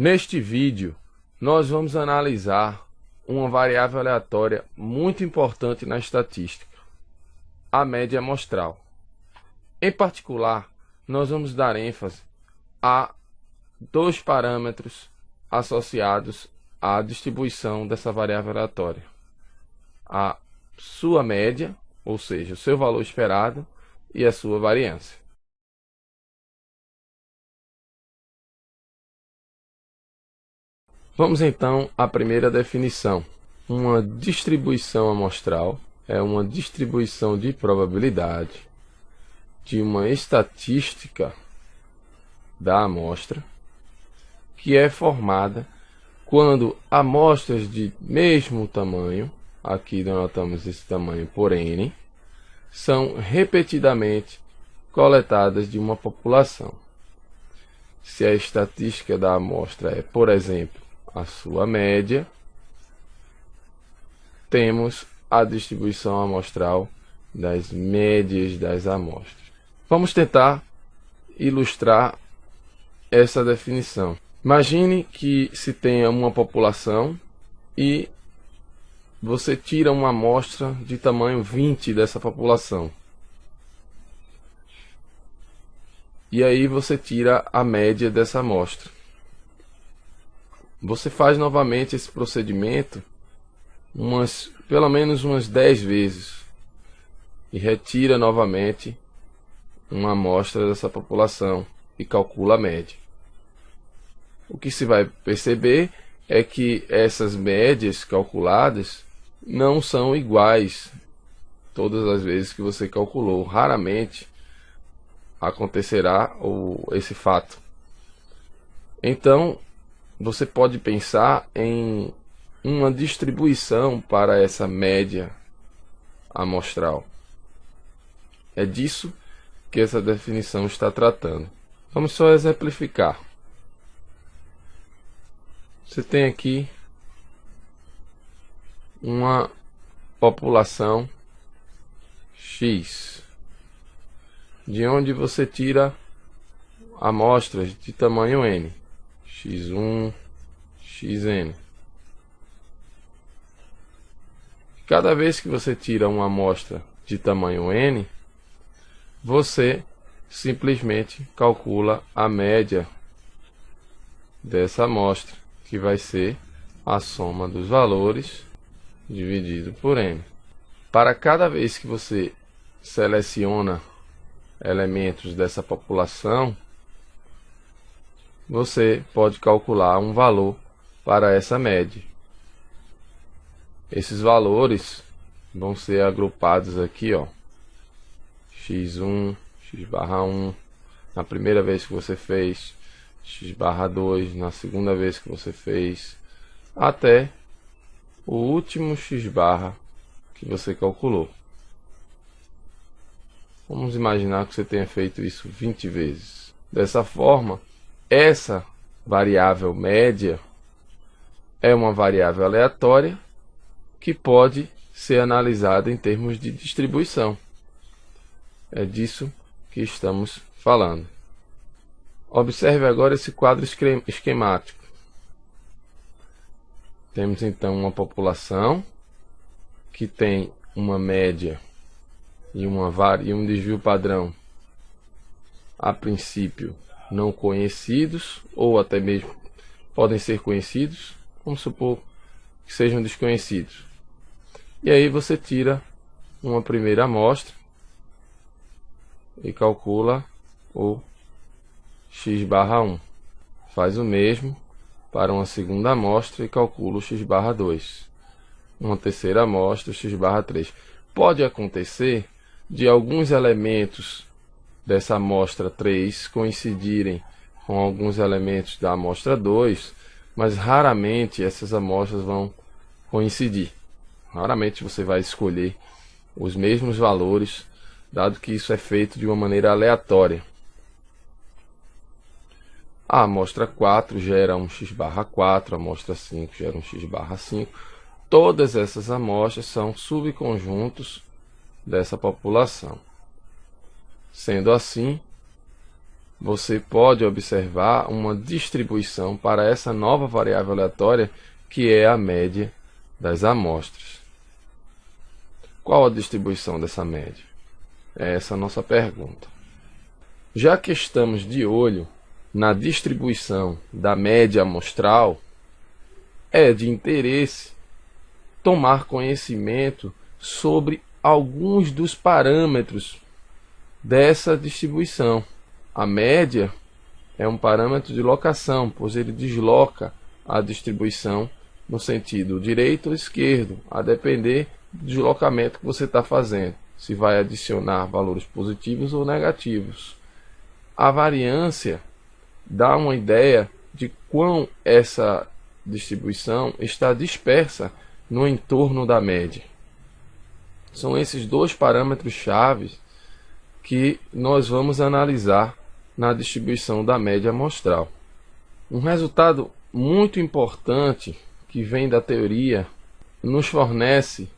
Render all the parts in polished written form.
Neste vídeo, nós vamos analisar uma variável aleatória muito importante na estatística, a média amostral. Em particular, nós vamos dar ênfase a dois parâmetros associados à distribuição dessa variável aleatória: a sua média, ou seja, o seu valor esperado, e a sua variância. Vamos então à primeira definição. Uma distribuição amostral é uma distribuição de probabilidade de uma estatística da amostra que é formada quando amostras de mesmo tamanho, aqui denotamos esse tamanho por N, são repetidamente coletadas de uma população. Se a estatística da amostra é, por exemplo, a sua média, temos a distribuição amostral das médias das amostras. Vamos tentar ilustrar essa definição. Imagine que se tenha uma população e você tira uma amostra de tamanho 20 dessa população. E aí você tira a média dessa amostra. Você faz novamente esse procedimento pelo menos umas 10 vezes e retira novamente uma amostra dessa população e calcula a média. O que se vai perceber é que essas médias calculadas não são iguais todas as vezes que você calculou. Raramente acontecerá esse fato. Então, você pode pensar em uma distribuição para essa média amostral. É disso que essa definição está tratando. Vamos só exemplificar. Você tem aqui uma população X, de onde você tira amostras de tamanho N, X1, Xn. Cada vez que você tira uma amostra de tamanho N, você simplesmente calcula a média dessa amostra, que vai ser a soma dos valores dividido por N. Para cada vez que você seleciona elementos dessa população, você pode calcular um valor para essa média. Esses valores vão ser agrupados aqui, ó, x1, x/1, na primeira vez que você fez, x/2, na segunda vez que você fez, até o último x/ que você calculou. Vamos imaginar que você tenha feito isso 20 vezes. Dessa forma, essa variável média é uma variável aleatória que pode ser analisada em termos de distribuição. É disso que estamos falando. Observe agora esse quadro esquemático. Temos então uma população que tem uma média e um desvio padrão, a princípio não conhecidos, ou até mesmo podem ser conhecidos, vamos supor que sejam desconhecidos. E aí você tira uma primeira amostra e calcula o x/1. Faz o mesmo para uma segunda amostra e calcula o x/2. Uma terceira amostra, x/3. Pode acontecer de alguns elementos dessa amostra 3 coincidirem com alguns elementos da amostra 2, mas raramente essas amostras vão coincidir. Raramente você vai escolher os mesmos valores, dado que isso é feito de uma maneira aleatória. A amostra 4 gera um x/4, a amostra 5 gera um x/5. Todas essas amostras são subconjuntos dessa população. Sendo assim, você pode observar uma distribuição para essa nova variável aleatória, que é a média das amostras. Qual a distribuição dessa média? É essa a nossa pergunta. Já que estamos de olho na distribuição da média amostral, é de interesse tomar conhecimento sobre alguns dos parâmetros dessa distribuição. A média é um parâmetro de locação, pois ele desloca a distribuição no sentido direito ou esquerdo, a depender do deslocamento que você está fazendo, se vai adicionar valores positivos ou negativos. A variância dá uma ideia de quão essa distribuição está dispersa no entorno da média. São esses dois parâmetros chave que nós vamos analisar na distribuição da média amostral. Um resultado muito importante que vem da teoria nos fornece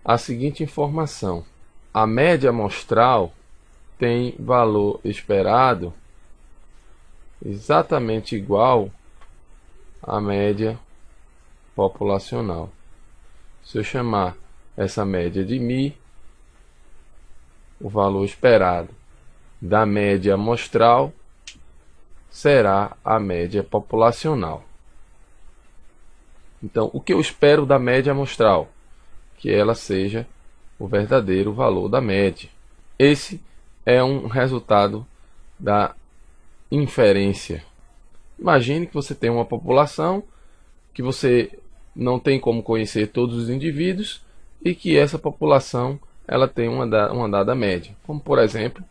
a seguinte informação: a média amostral tem valor esperado exatamente igual à média populacional. Se eu chamar essa média de μ, o valor esperado da média amostral será a média populacional. Então, o que eu espero da média amostral? Que ela seja o verdadeiro valor da média. Esse é um resultado da inferência. Imagine que você tem uma população que você não tem como conhecer todos os indivíduos e que essa população ela tem uma dada média, como por exemplo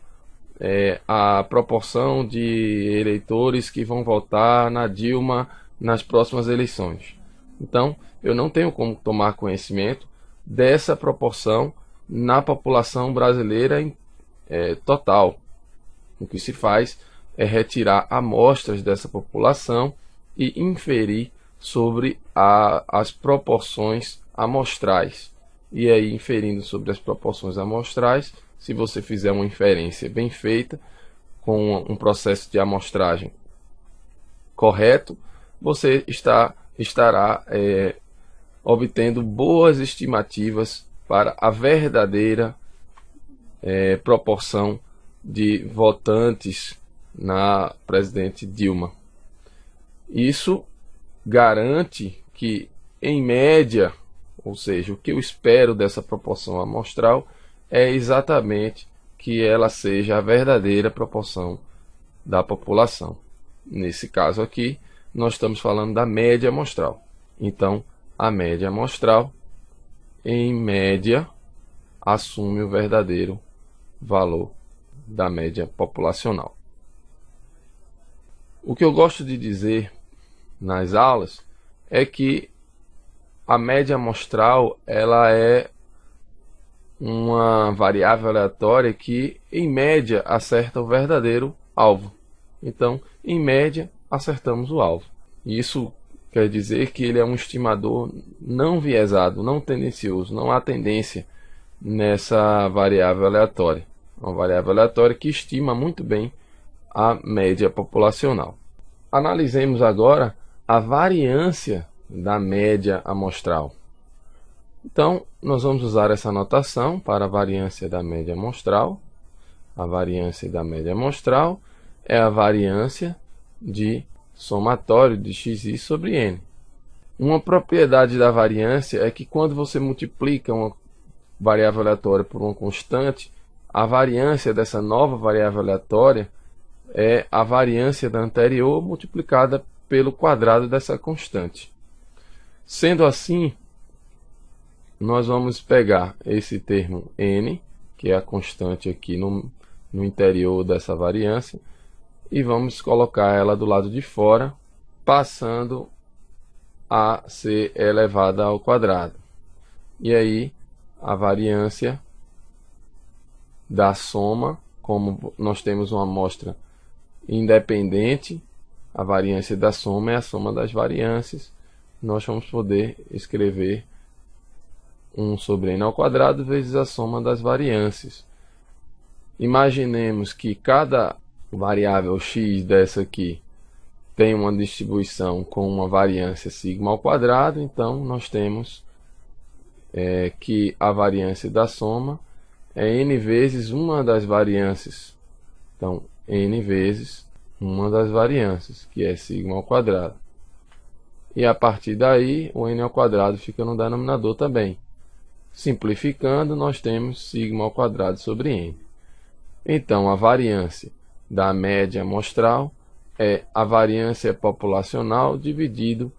a proporção de eleitores que vão votar na Dilma nas próximas eleições. Então, eu não tenho como tomar conhecimento dessa proporção na população brasileira total. O que se faz é retirar amostras dessa população e inferir sobre as proporções amostrais. E aí, inferindo sobre as proporções amostrais, se você fizer uma inferência bem feita, com um processo de amostragem correto, você estará obtendo boas estimativas para a verdadeira proporção de votantes na presidente Dilma. Isso garante que, em média, ou seja, o que eu espero dessa proporção amostral é exatamente que ela seja a verdadeira proporção da população. Nesse caso aqui, nós estamos falando da média amostral. Então, a média amostral, em média, assume o verdadeiro valor da média populacional. O que eu gosto de dizer nas aulas é que a média amostral ela é uma variável aleatória que, em média, acerta o verdadeiro alvo. Então, em média, acertamos o alvo. Isso quer dizer que ele é um estimador não viesado, não tendencioso, não há tendência nessa variável aleatória. Uma variável aleatória que estima muito bem a média populacional. Analisemos agora a variância da média amostral. Então, nós vamos usar essa notação para a variância da média amostral. A variância da média amostral é a variância de somatório de xi sobre n. Uma propriedade da variância é que quando você multiplica uma variável aleatória por uma constante, a variância dessa nova variável aleatória é a variância da anterior multiplicada pelo quadrado dessa constante. Sendo assim, nós vamos pegar esse termo n, que é a constante aqui no interior dessa variância, e vamos colocar ela do lado de fora, passando a ser elevada ao quadrado. E aí, a variância da soma, como nós temos uma amostra independente, a variância da soma é a soma das variâncias, nós vamos poder escrever 1 sobre n ao quadrado vezes a soma das variâncias. Imaginemos que cada variável x dessa aqui tem uma distribuição com uma variância sigma ao quadrado, então nós temos que a variância da soma é n vezes uma das variâncias. Então, n vezes uma das variâncias, que é sigma ao quadrado. E a partir daí, o n ao quadrado fica no denominador também. Simplificando, nós temos sigma ao quadrado sobre n. Então, a variância da média amostral é a variância populacional dividido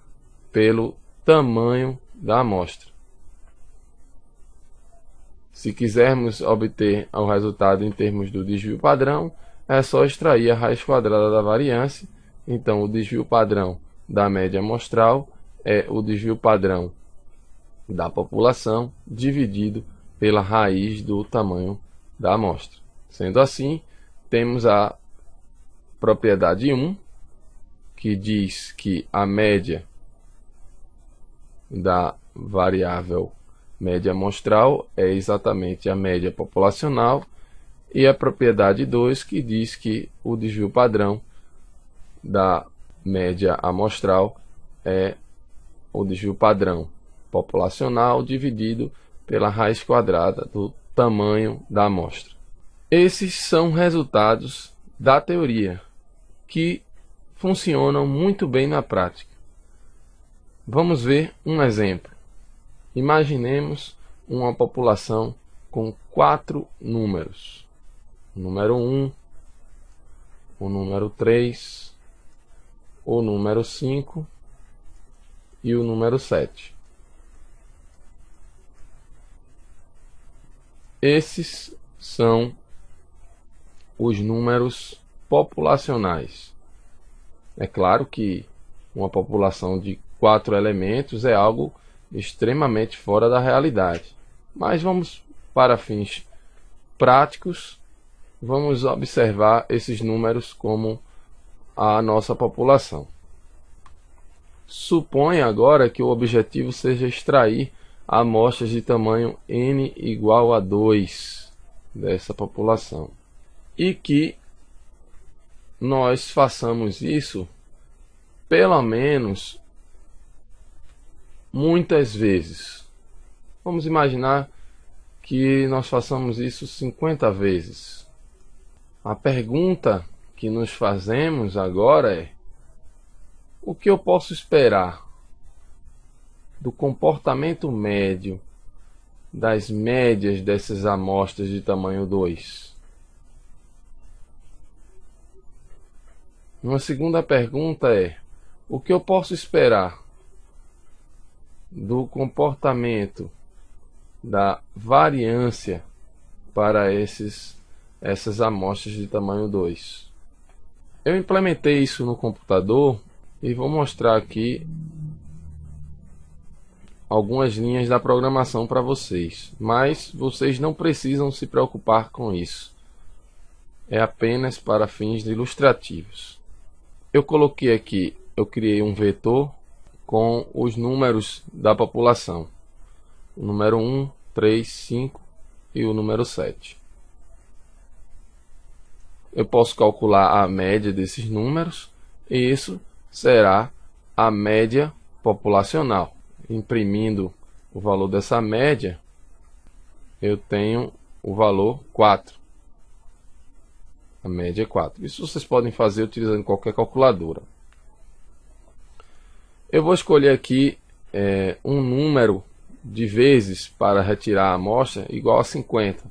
pelo tamanho da amostra. Se quisermos obter o resultado em termos do desvio padrão, é só extrair a raiz quadrada da variância. Então, o desvio padrão da média amostral é o desvio padrão da população dividido pela raiz do tamanho da amostra. Sendo assim, temos a propriedade 1, que diz que a média da variável média amostral é exatamente a média populacional, e a propriedade 2, que diz que o desvio padrão da média amostral é o desvio padrão populacional dividido pela raiz quadrada do tamanho da amostra. Esses são resultados da teoria, que funcionam muito bem na prática. Vamos ver um exemplo. Imaginemos uma população com 4 números. O número 1, o número 3, o número 5 e o número 7. Esses são os números populacionais. É claro que uma população de 4 elementos é algo extremamente fora da realidade. Mas vamos, para fins práticos, vamos observar esses números como a nossa população. Suponha agora que o objetivo seja extrair amostras de tamanho n igual a 2 dessa população. E que nós façamos isso pelo menos muitas vezes. Vamos imaginar que nós façamos isso 50 vezes. A pergunta que nos fazemos agora é: o que eu posso esperar do comportamento médio das médias dessas amostras de tamanho 2? Uma segunda pergunta é: o que eu posso esperar do comportamento da variância para essas amostras de tamanho 2? Eu implementei isso no computador e vou mostrar aqui algumas linhas da programação para vocês, mas vocês não precisam se preocupar com isso. É apenas para fins ilustrativos. Eu coloquei aqui, eu criei um vetor com os números da população. O número 1, 3, 5 e o número 7. Eu posso calcular a média desses números e isso será a média populacional. Imprimindo o valor dessa média, eu tenho o valor 4. A média é 4. Isso vocês podem fazer utilizando qualquer calculadora. Eu vou escolher aqui um número de vezes para retirar a amostra igual a 50.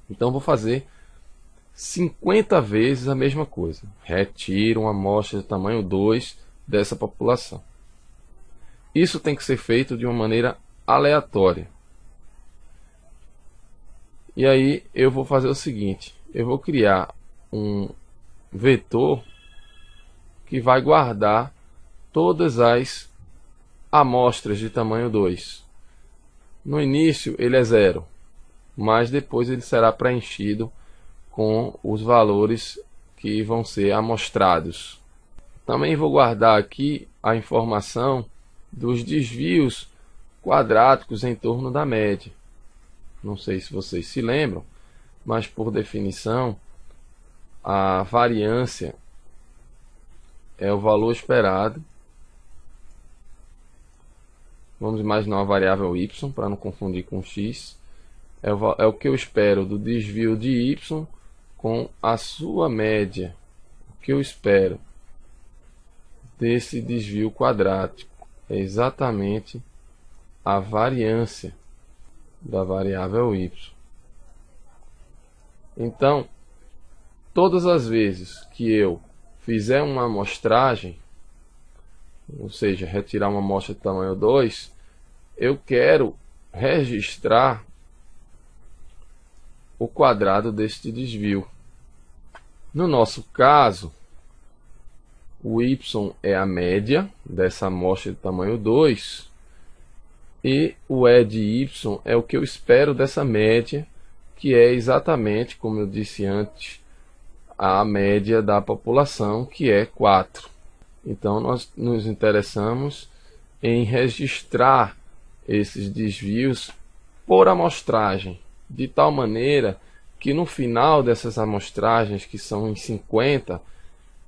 Então vou fazer 50 vezes a mesma coisa. Retiro uma amostra de tamanho 2 dessa população. Isso tem que ser feito de uma maneira aleatória. E aí eu vou fazer o seguinte: eu vou criar um vetor que vai guardar todas as amostras de tamanho 2. No início ele é 0, mas depois ele será preenchido com os valores que vão ser amostrados. Também vou guardar aqui a informação dos desvios quadráticos em torno da média. Não sei se vocês se lembram, mas por definição a variância é o valor esperado. Vamos imaginar uma variável y, para não confundir com x. É o que eu espero do desvio de y com a sua média. O que eu espero desse desvio quadrático é exatamente a variância da variável y. Então, todas as vezes que eu fizer uma amostragem, ou seja, retirar uma amostra de tamanho 2, eu quero registrar o quadrado deste desvio. No nosso caso, o y é a média dessa amostra de tamanho 2 e o E de y é o que eu espero dessa média, que é exatamente, como eu disse antes, a média da população, que é 4. Então, nós nos interessamos em registrar esses desvios por amostragem, de tal maneira que no final dessas amostragens, que são em 50,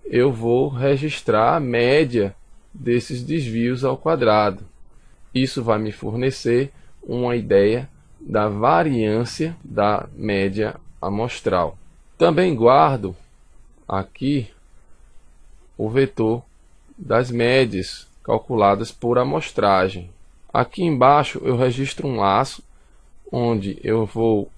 eu vou registrar a média desses desvios ao quadrado. Isso vai me fornecer uma ideia da variância da média amostral. Também guardo aqui o vetor das médias calculadas por amostragem. Aqui embaixo eu registro um laço onde eu vou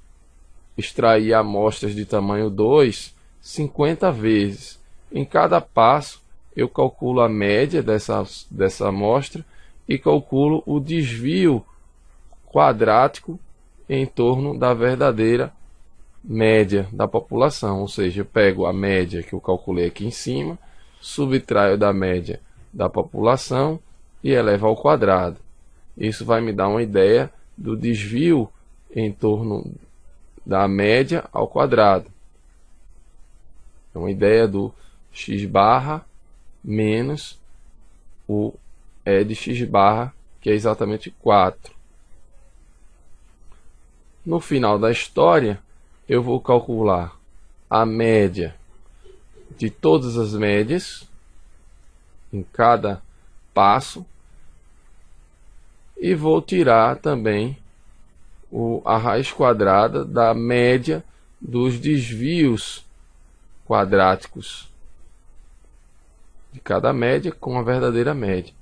extrair amostras de tamanho 2 50 vezes. Em cada passo eu calculo a média dessa amostra e calculo o desvio quadrático em torno da verdadeira média da população. Ou seja, eu pego a média que eu calculei aqui em cima, subtraio da média da população e elevo ao quadrado. Isso vai me dar uma ideia do desvio em torno da média ao quadrado. É uma ideia do x barra menos o E de x barra, que é exatamente 4. No final da história, eu vou calcular a média de todas as médias em cada passo e vou tirar também a raiz quadrada da média dos desvios quadráticos de cada média com a verdadeira média,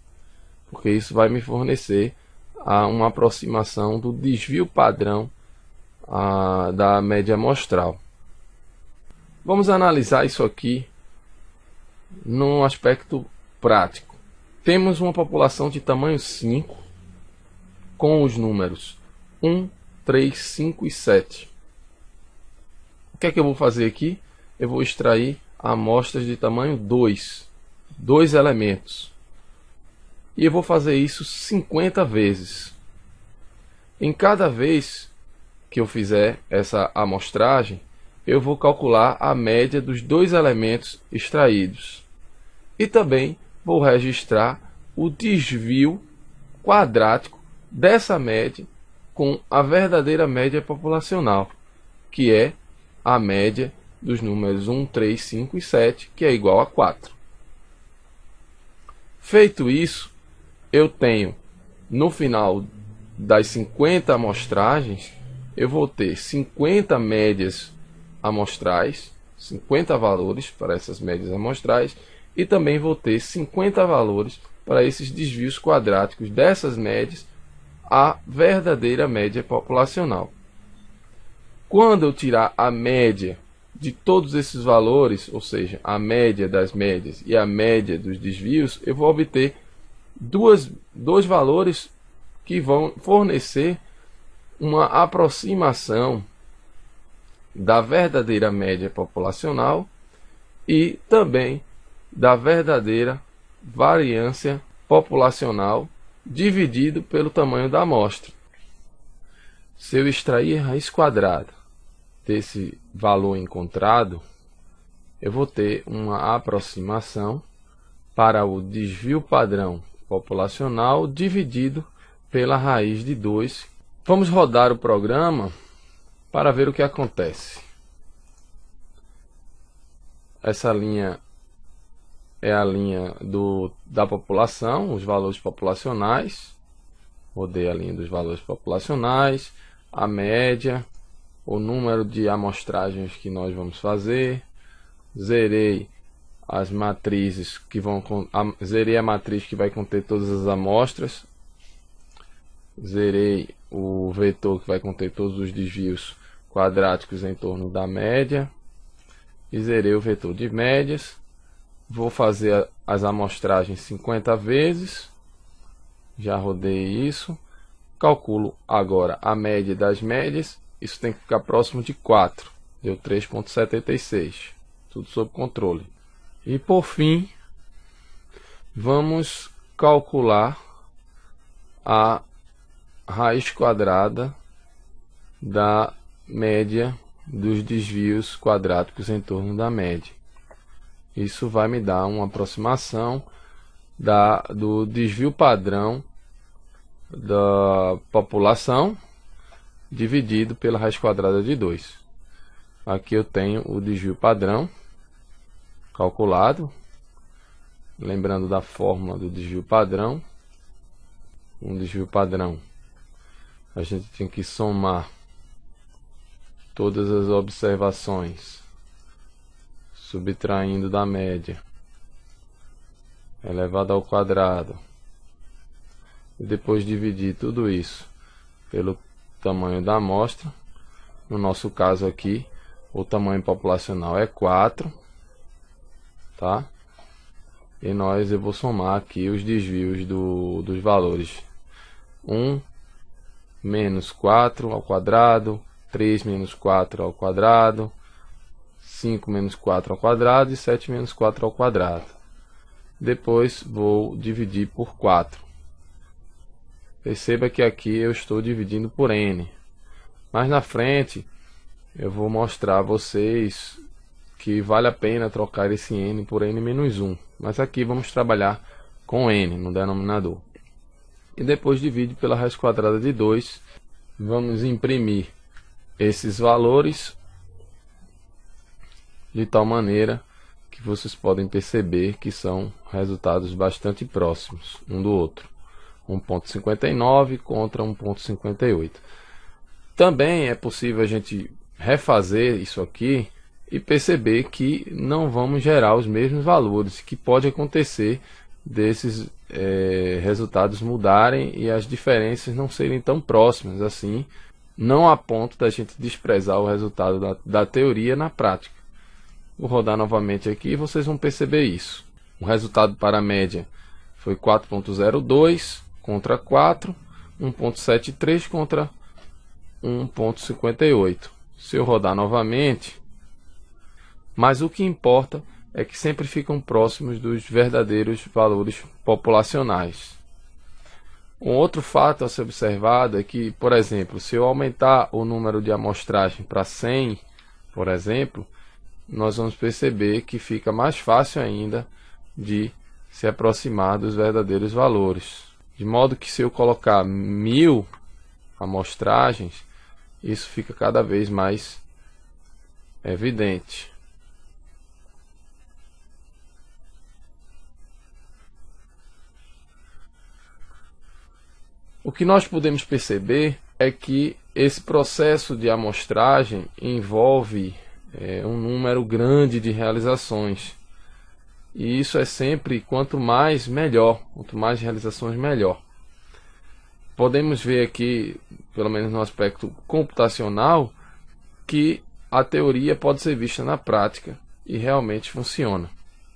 porque isso vai me fornecer uma aproximação do desvio padrão da média amostral. Vamos analisar isso aqui num aspecto prático. Temos uma população de tamanho 5 com os números 1, 3, 5 e 7. O que é que eu vou fazer aqui? Eu vou extrair amostras de tamanho 2 elementos. E eu vou fazer isso 50 vezes. Em cada vez que eu fizer essa amostragem, eu vou calcular a média dos 2 elementos extraídos. E também vou registrar o desvio quadrático dessa média com a verdadeira média populacional, que é a média dos números 1, 3, 5 e 7, que é igual a 4. Feito isso, eu tenho, no final das 50 amostragens, eu vou ter 50 médias amostrais, 50 valores para essas médias amostrais, e também vou ter 50 valores para esses desvios quadráticos dessas médias à verdadeira média populacional. Quando eu tirar a média de todos esses valores, ou seja, a média das médias e a média dos desvios, eu vou obter dois valores que vão fornecer uma aproximação da verdadeira média populacional e também da verdadeira variância populacional dividido pelo tamanho da amostra. Se eu extrair a raiz quadrada desse valor encontrado, eu vou ter uma aproximação para o desvio padrão populacional dividido pela raiz de 2. Vamos rodar o programa para ver o que acontece. essa linha é a linha da população, os valores populacionais. Rodei a linha dos valores populacionais, a média, o número de amostragens que nós vamos fazer. Zerei as matrizes zerei a matriz que vai conter todas as amostras. Zerei o vetor que vai conter todos os desvios quadráticos em torno da média. E zerei o vetor de médias. Vou fazer as amostragens 50 vezes. Já rodei isso. Calculo agora a média das médias. Isso tem que ficar próximo de 4. Deu 3,76. Tudo sob controle. E por fim, vamos calcular a raiz quadrada da média dos desvios quadráticos em torno da média. Isso vai me dar uma aproximação do desvio padrão da população dividido pela raiz quadrada de 2. Aqui eu tenho o desvio padrão calculado. Lembrando da fórmula do desvio padrão. Um desvio padrão, a gente tem que somar todas as observações, subtraindo da média, elevado ao quadrado, e depois dividir tudo isso pelo tamanho da amostra. No nosso caso aqui, o tamanho populacional é 4, tá? E eu vou somar aqui os desvios dos valores 1 menos 4 ao quadrado, 3 menos 4 ao quadrado, 5 menos 4 ao quadrado e 7 menos 4 ao quadrado. Depois vou dividir por 4. Perceba que aqui eu estou dividindo por n. Mais na frente eu vou mostrar a vocês que vale a pena trocar esse n por n-1. Mas aqui vamos trabalhar com n no denominador. E depois divide pela raiz quadrada de 2. Vamos imprimir esses valores de tal maneira que vocês podem perceber que são resultados bastante próximos um do outro. 1,59 contra 1,58. Também é possível a gente refazer isso aqui e perceber que não vamos gerar os mesmos valores, que pode acontecer desses resultados mudarem e as diferenças não serem tão próximas assim, não a ponto da gente desprezar o resultado da teoria na prática. Vou rodar novamente aqui e vocês vão perceber isso. O resultado para a média foi 4,02 contra 4, 1,73 contra 1,58. Se eu rodar novamente, mas o que importa é que sempre ficam próximos dos verdadeiros valores populacionais. Um outro fato a ser observado é que, por exemplo, se eu aumentar o número de amostragem para 100, por exemplo, nós vamos perceber que fica mais fácil ainda de se aproximar dos verdadeiros valores. De modo que se eu colocar 1000 amostragens, isso fica cada vez mais evidente. O que nós podemos perceber é que esse processo de amostragem envolve um número grande de realizações. E isso é sempre, quanto mais melhor, quanto mais realizações melhor. Podemos ver aqui, pelo menos no aspecto computacional, que a teoria pode ser vista na prática e realmente funciona.